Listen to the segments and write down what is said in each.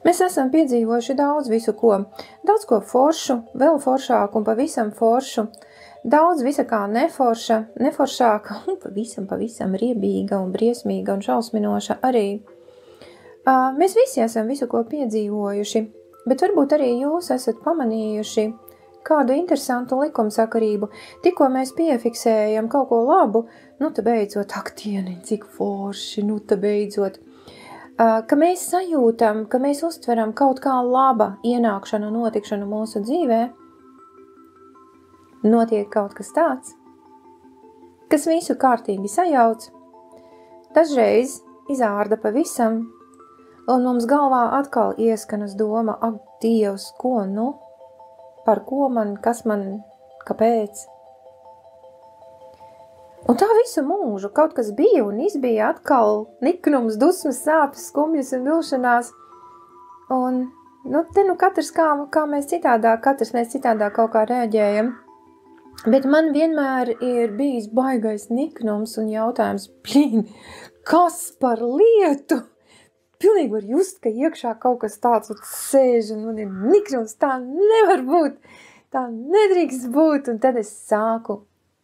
Mēs esam piedzīvojuši daudz visu ko. Daudz ko foršu, vēl foršāku un pavisam foršu. Daudz visa kā neforšāka un pavisam riebīga un briesmīga un šausminoša arī. Mēs visi esam visu ko piedzīvojuši, bet varbūt arī jūs esat pamanījuši kādu interesantu likumsakarību. Tikko mēs piefiksējam kaut ko labu, te beidzot, ak, dieniņ, cik forši, te beidzot. Ka mēs sajūtam, ka mēs uztveram kaut kā laba ienākšanu, notikšanu mūsu dzīvē, notiek kaut kas tāds, kas visu kārtīgi sajauc, dažreiz izārda pavisam, un mums galvā atkal ieskanas doma, ak, Dievs, ko par ko man, kas man, kāpēc? Un tā visu mūžu kaut kas bija un izbija atkal niknums, dusmas, sāpes, skumjas un vilšanās. Un, katrs kā mēs citādāk kaut kā reaģējam. Bet man vienmēr ir bijis baigais niknums un jautājums, kas par lietu? Pilnīgi var just, ka iekšā kaut kas tāds sēž un man ir niknums, tā nevar būt, tā nedrīkst būt. Un tad es sāku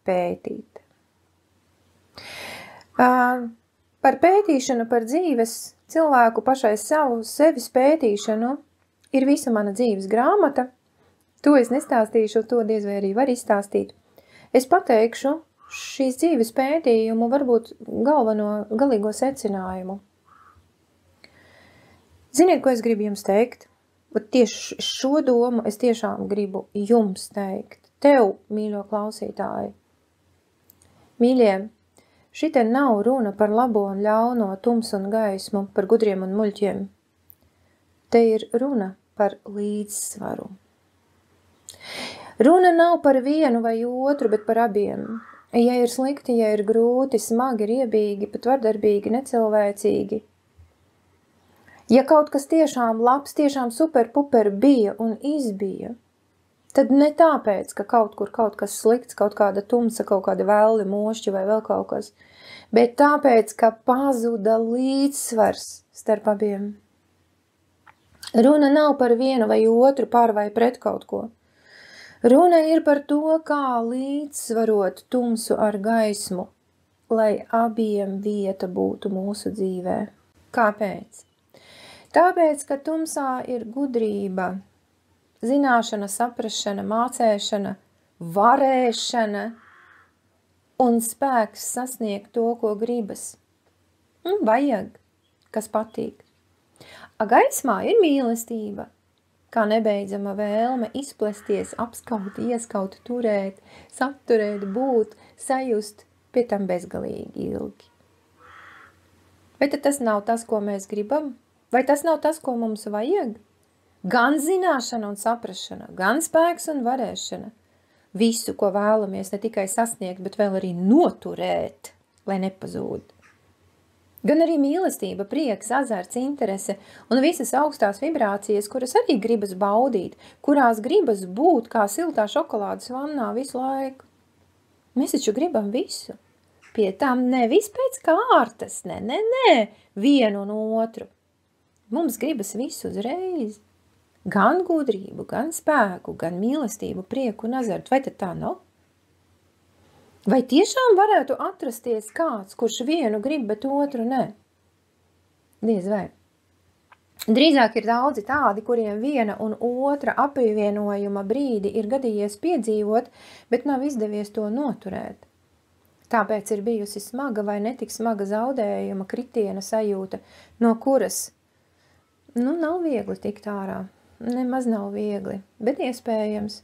pētīt. Par pētīšanu, par dzīves cilvēku pašai sevis pētīšanu ir visa mana dzīves grāmata. To es nestāstīšu, to diez vai arī var izstāstīt. Es pateikšu šīs dzīves pētījumu, varbūt galīgo secinājumu. Ziniet, ko es gribu jums teikt? Tieši šo domu es tiešām gribu jums teikt. Tev, mīļo klausītāji. Mīļie, šite nav runa par labo un ļauno, tumsu un gaismu, par gudriem un muļķiem. Te ir runa par līdzsvaru. Runa nav par vienu vai otru, bet par abiem. Ja ir slikti, ja ir grūti, smagi, riebīgi, pat vardarbīgi, necilvēcīgi. Ja kaut kas tiešām labs, tiešām super-puper bija un izbija, tad ne tāpēc, ka kaut kur kaut kas slikts, kaut kāda tumsa, kaut kāda vēli, mošķi vai vēl kaut kas, bet tāpēc, ka pazuda līdzsvars starp abiem. Runa nav par vienu vai otru, par vai pret kaut ko. Runa ir par to, kā līdzsvarot tumsu ar gaismu, lai abiem vieta būtu mūsu dzīvē. Kāpēc? Tāpēc, ka tumsā ir gudrība, zināšana, saprašana, mācēšana, varēšana un spēks sasniegt to, ko gribas. Vajag, kas patīk. Gaismā ir mīlestība, kā nebeidzama vēlme izplesties, apskaut, ieskaut, turēt, saturēt, būt, sajust, pie tam bezgalīgi ilgi. Vai tad tas nav tas, ko mēs gribam? Vai tas nav tas, ko mums vajag? Gan zināšana un saprašana, gan spēks un varēšana. Visu, ko vēlamies ne tikai sasniegt, bet vēl arī noturēt, lai nepazūd. Gan arī mīlestība, prieks, azarts, interese un visas augstās vibrācijas, kuras arī gribas baudīt, kurās gribas būt kā siltā šokolādes vannā visu laiku. Mēs taču gribam visu. Pie tam nevis pēc kārtas, vienu un otru. Mums gribas visu uzreiz. Gan gudrību, gan spēku, gan mīlestību, prieku un azartu. Vai tad tā nav? Vai tiešām varētu atrasties kāds, kurš vienu grib, bet otru ne? Diez vai. Drīzāk ir daudzi tādi, kuriem viena un otra apvienojuma brīdi ir gadījies piedzīvot, bet nav izdevies to noturēt. Tāpēc ir bijusi smaga vai netik smaga zaudējuma, kritiena sajūta, no kuras nav viegli tikt ārā. Nemaz nav viegli, bet iespējams.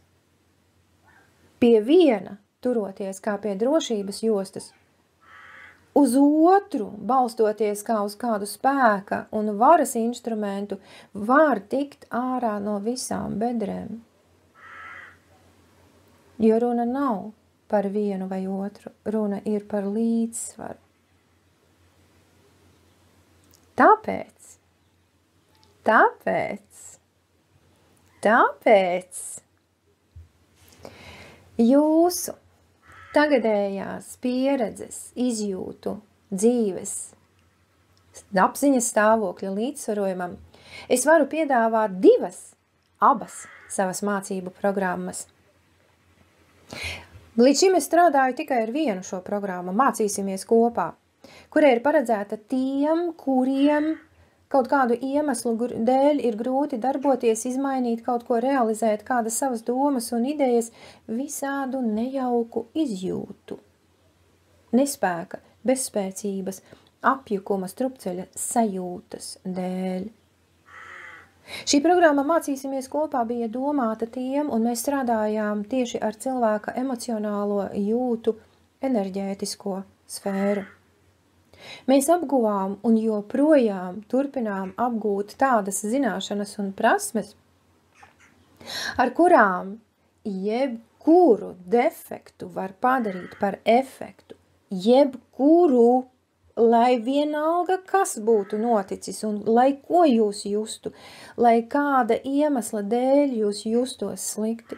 Pie viena, turoties kā pie drošības jostas, uz otru, balstoties kā uz kādu spēka un varas instrumentu, var tikt ārā no visām bedrēm. Jo runa nav par vienu vai otru, runa ir par līdzsvaru. Tāpēc jūsu tagadējās pieredzes, izjūtu, dzīves, apziņas stāvokļa līdzsvarojumam Es varu piedāvāt abas savas mācību programmas. Līdz šim es strādāju tikai ar vienu šo programmu, Mācīsimies kopā, kurai ir paredzēta tiem, kuriem kaut kādu iemeslu dēļ ir grūti darboties, izmainīt kaut ko, realizēt kādas savas domas un idejas, visādu nejauku izjūtu. Nespēka, bezspēcības, apjukuma, strupceļa sajūtas dēļ. Šī programma Mācīsimies kopā bija domāta tiem, un mēs strādājām tieši ar cilvēka emocionālo jūtu, enerģētisko sfēru. Mēs apguvām un joprojām turpinām apgūt tādas zināšanas un prasmes, ar kurām jebkuru defektu var padarīt par efektu, jebkuru, lai vienalga, kas būtu noticis un lai ko jūs justu, lai kāda iemesla dēļ jūs justos slikti.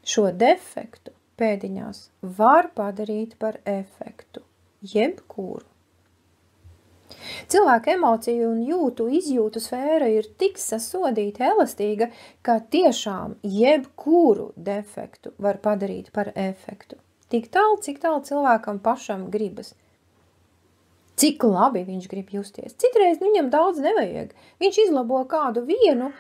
Šo defektu pēdiņās var padarīt par efektu, jebkuru. Cilvēka emociju un izjūtu sfēra ir tik sasodīta, elastīga, ka tiešām jebkuru defektu var padarīt par efektu. Tik tālu, cik tālu cilvēkam pašam gribas. Cik labi viņš grib justies. Citreiz viņam daudz nevajag. Viņš izlabo kādu vienu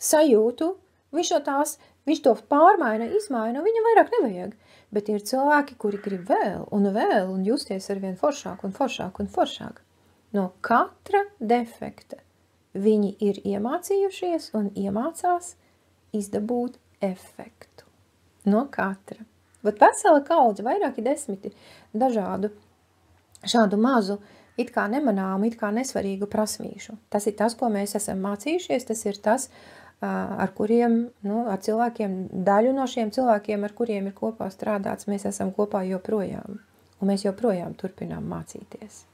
sajūtu, viņš to pārmaina, izmaina, viņam vairāk nevajag. Bet ir cilvēki, kuri grib vēl un justies arvien foršāk un foršāk un foršāk. No katra defekta viņi ir iemācījušies un iemācās izdabūt efektu. No katra. Bet vesela kaudze, vairāki 10 dažādu šādu mazu, it kā nemanāmu, it kā nesvarīgu prasmīšu. Tas ir tas, ko mēs esam mācījušies, tas ir tas, ar kuriem, ar cilvēkiem, daļu no šiem cilvēkiem, ar kuriem ir kopā strādāts, mēs esam kopā joprojām. Un mēs joprojām turpinām mācīties.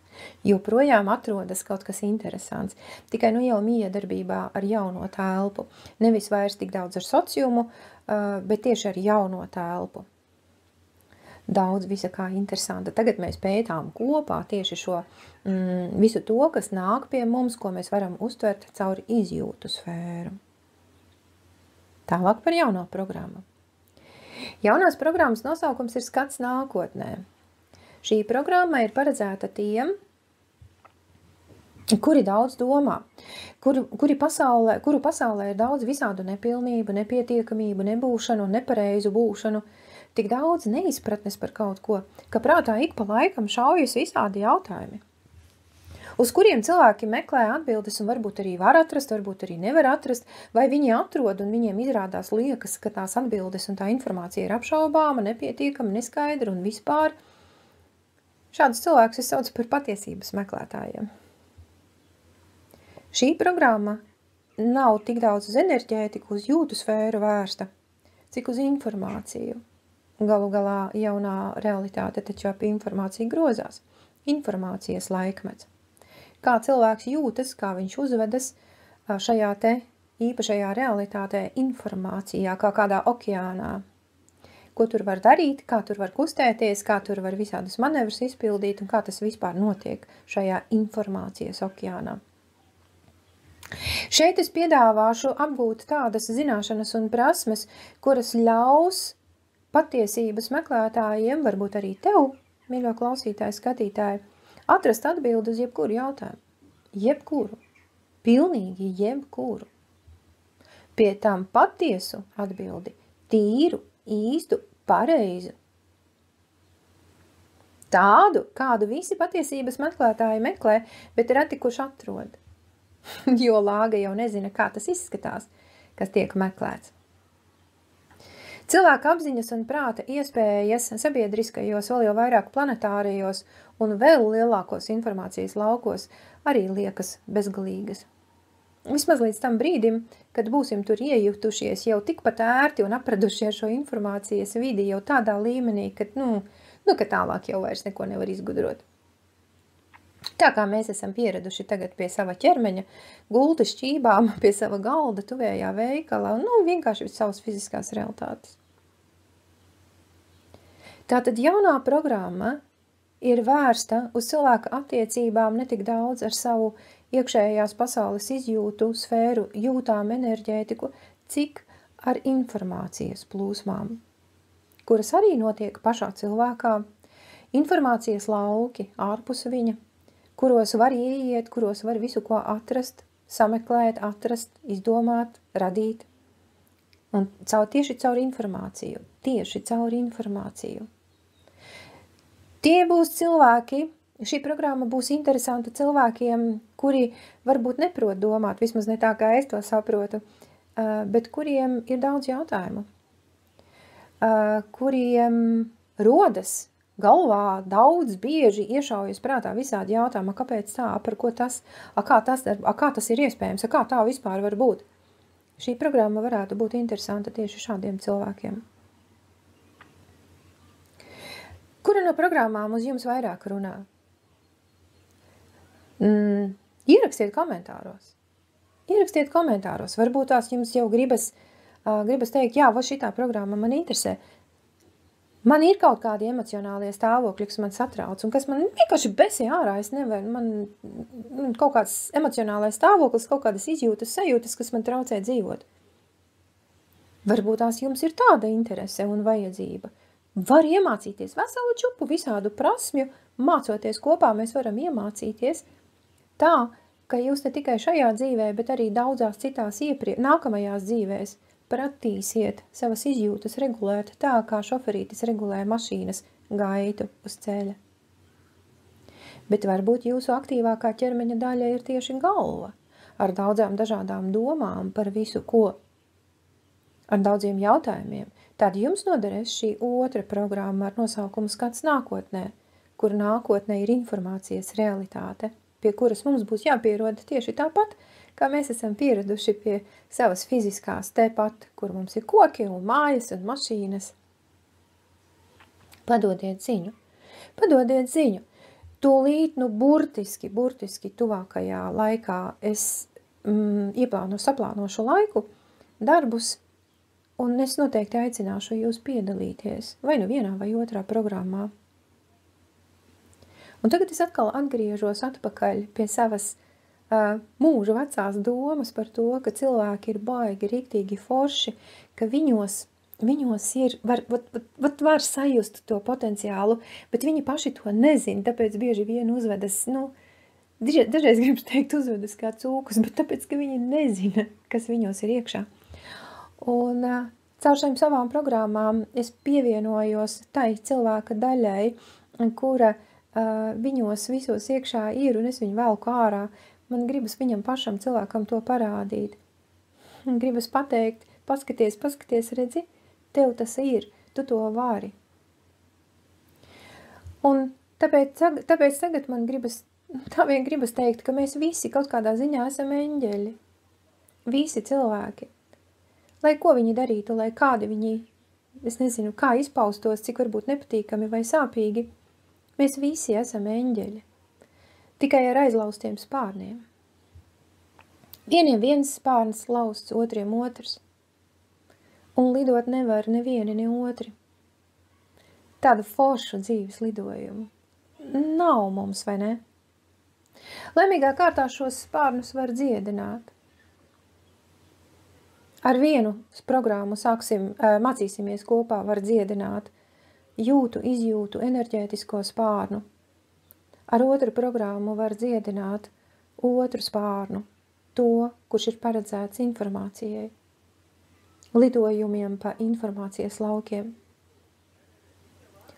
Joprojām atrodas kaut kas interesants. Tikai jau miedarbībā ar jauno telpu. Nevis vairs tik daudz ar sociumu, bet tieši ar jauno telpu. Daudz visa kā interesanta. Tagad mēs pētām kopā tieši šo visu to, kas nāk pie mums, ko mēs varam uztvert cauri izjūtu sfēru. Tālāk par jauno programmu. Jaunās programmas nosaukums ir Skats nākotnē. Šī programma ir paredzēta tiem, kuri daudz domā, kuru pasaulē ir daudz visādu nepilnību, nepietiekamību, nebūšanu, nepareizu būšanu, tik daudz neizpratnes par kaut ko, ka prātā ik pa laikam šaujas visādi jautājumi, uz kuriem cilvēki meklē atbildes un varbūt arī var atrast, varbūt arī nevar atrast, vai viņi atrod un viņiem izrādās liekas, ka tās atbildes un tā informācija ir apšaubāma, nepietiekama, neskaidra un vispār. Šādus cilvēkus es saucu par patiesības meklētājiem. Šī programma nav tik daudz uz enerģētiku, uz jūtu sfēru vērsta, cik uz informāciju. Galu galā jaunā realitāte taču ap informāciju grozās. Informācijas laikmets. Kā cilvēks jūtas, kā viņš uzvedas šajā te īpašajā realitātē informācijā, kā kādā okeānā. Ko tur var darīt, kā tur var kustēties, kā tur var visādus manevrus izpildīt un kā tas vispār notiek šajā informācijas okeānā. Šeit es piedāvāšu apgūt tādas zināšanas un prasmes, kuras ļaus patiesības meklētājiem, varbūt arī tev, mīļo klausītāji, skatītāji, atrast atbildi uz jebkuru jautājumu. Jebkuru. Pilnīgi jebkuru. Pie tam patiesu atbildi, tīru, īstu, pareizu. Tādu, kādu visi patiesības meklētāji meklē, bet reti kurš atrod. Jo lāga jau nezina, kā tas izskatās, kas tiek meklēts. Cilvēka apziņas un prāta iespējas sabiedriskajos, vēl jau vairāk planetārajos un vēl lielākos informācijas laukos arī liekas bezgalīgas. Vismaz līdz tam brīdim, kad būsim tur iejutušies jau tikpat ērti un apradušies šo informācijas vidi jau tādā līmenī, ka tālāk jau vairs neko nevar izgudrot. Tā kā mēs esam pieraduši tagad pie sava ķermeņa, gulta šķībām, pie sava galda, tuvējā veikala un vienkārši savas fiziskās realitātes. Tātad jaunā programma ir vērsta uz cilvēka attiecībām ne tik daudz ar savu iekšējās pasaules izjūtu sfēru, jūtām enerģētiku, cik ar informācijas plūsmām, kuras arī notiek pašā cilvēkā, informācijas lauki ārpus viņa, kuros var ieiet, kuros var visu ko atrast, sameklēt, atrast, izdomāt, radīt. Un tieši caur informāciju. Tie būs cilvēki, šī programma būs interesanta cilvēkiem, kuri varbūt neprot domāt, vismaz ne tā, kā es to saprotu, bet kuriem ir daudz jautājumu, kuriem rodas galvā daudz bieži iešaujas prātā visādi jautājumi, kāpēc tā, par ko tas, kā tas ir iespējams, kā tā vispār var būt. Šī programma varētu būt interesanta tieši šādiem cilvēkiem. Kura no programmām uz jums vairāk runā? Ierakstiet komentāros. Varbūt tās jums jau gribas teikt, jā, vai šitā programma man interesē. Man ir kaut kādi emocionālie stāvokļi, kas man satrauc, un kas man vienkārši besī ārā, es nevaru, man kaut kāds emocionālais stāvoklis, kaut kādas izjūtas, sajūtas, kas man traucē dzīvot. Varbūt tās jums ir tāda interese un vajadzība. Var iemācīties veselu čupu visādu prasmju, mācoties kopā mēs varam iemācīties tā, ka jūs ne tikai šajā dzīvē, bet arī daudzās citās nākamajās dzīvēs pratīsiet savas izjūtas regulēt tā, kā šoferītis regulē mašīnas gaitu uz ceļa. Bet varbūt jūsu aktīvākā ķermeņa daļa ir tieši galva, ar daudzām dažādām domām par visu ko, ar daudziem jautājumiem. Tad jums noderēs šī otra programma ar nosaukumu Skats nākotnē, kur nākotnē ir informācijas realitāte, pie kuras mums būs jāpierod tieši tāpat, kā mēs esam pieraduši pie savas fiziskās tepat, kur mums ir koki un mājas un mašīnas. Padodiet ziņu. Tūlīt, burtiski tuvākajā laikā es saplānošu laiku, darbus, un es noteikti aicināšu jūs piedalīties, vai nu vienā vai otrā programmā. Un tagad es atkal atgriežos atpakaļ pie savas mūža vecās domas par to, ka cilvēki ir baigi, riktīgi forši, ka viņos ir, var sajust to potenciālu, bet viņi paši to nezin, tāpēc bieži vien uzvedas, dažreiz gribas teikt uzvedas kā cūkus, bet tāpēc, ka viņi nezina, kas viņos ir iekšā. Un caur šīm savām programmām es pievienojos tai cilvēka daļai, kura viņos visos iekšā ir, un es viņu velku ārā. Man gribas viņam pašam cilvēkam to parādīt. Gribas pateikt, paskaties, redzi, tev tas ir, tu to vari. Un tāpēc tagad man gribas teikt, ka mēs visi kaut kādā ziņā esam eņģeļi. Visi cilvēki. Lai ko viņi darītu, lai kādi viņi, es nezinu, kā izpaustos, cik varbūt nepatīkami vai sāpīgi, mēs visi esam eņģeļi. Tikai ar aizlaustiem spārniem. Vieniem viens spārns lausts, otriem otrs. Un lidot nevar nevieni, ne otri. Tādu foršu dzīves lidojumu nav mums, vai ne? Laimīgā kārtā šos spārnus var dziedināt. Ar vienu programmu mācīsimies kopā, var dziedināt izjūtu, enerģētisko spārnu. Ar otru programmu var dziedināt otru spārnu, to, kurš ir paredzēts informācijai, lidojumiem pa informācijas laukiem.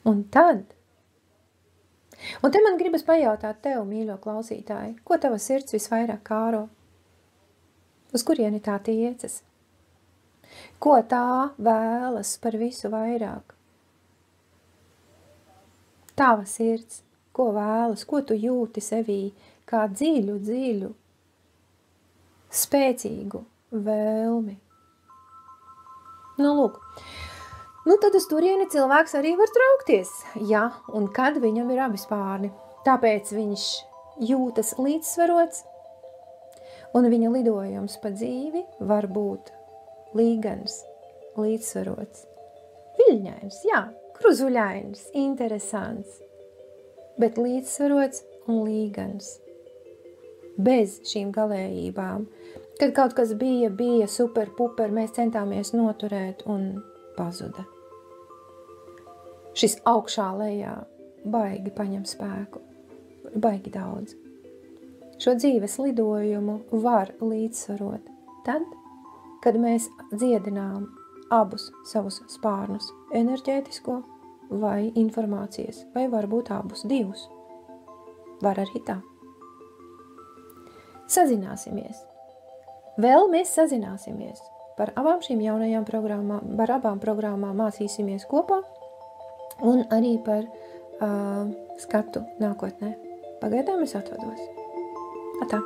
Un te man gribas pajautāt tev, mīļo klausītāji, ko tava sirds visvairāk kāro? Uz kurieni tā tiecas? Ko tā vēlas par visu vairāk? Tava sirds. Ko vēlas, ko tu jūti sevī, kā dziļu, spēcīgu vēlmi. Lūk. Tad uz turieni cilvēks arī var traukties, ja un kad viņam ir abi spārni. Tāpēc viņš jūtas līdzsvarots, un viņa lidojums pa dzīvi var būt līgans, līdzsvarots. Viļņains, jā, kruzuļains, interesants. Bet līdzsvarots un līgans. bez šīm galējībām. Kad kaut kas bija super, puper, mēs centāmies noturēt un pazuda. Šis augšā lejā baigi paņem spēku, baigi daudz. Šo dzīves lidojumu var līdzsvarot tad, kad mēs dziedinām abus savus spārnus, enerģētisko vai informācijas, vai varbūt abus divus. Var arī tā. Sazināsimies. Vēl mēs sazināsimies. Par abām šīm jaunajām programmām, par abām programmām mācīsimies kopā un arī par skatu nākotnē. Pagaidām es atvados. Atā.